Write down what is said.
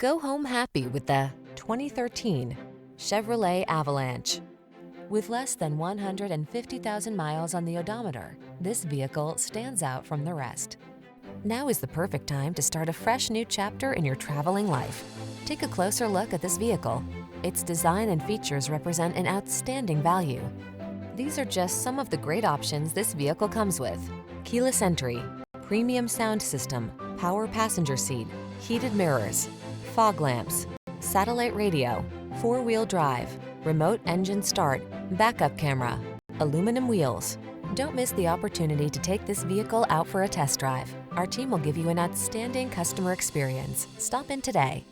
Go home happy with the 2013 Chevrolet Avalanche. With less than 150,000 miles on the odometer, this vehicle stands out from the rest. Now is the perfect time to start a fresh new chapter in your traveling life. Take a closer look at this vehicle. Its design and features represent an outstanding value. These are just some of the great options this vehicle comes with: keyless entry, premium sound system, power passenger seat, heated mirrors, fog lamps, satellite radio, four-wheel drive, remote engine start, backup camera, aluminum wheels. Don't miss the opportunity to take this vehicle out for a test drive. Our team will give you an outstanding customer experience. Stop in today.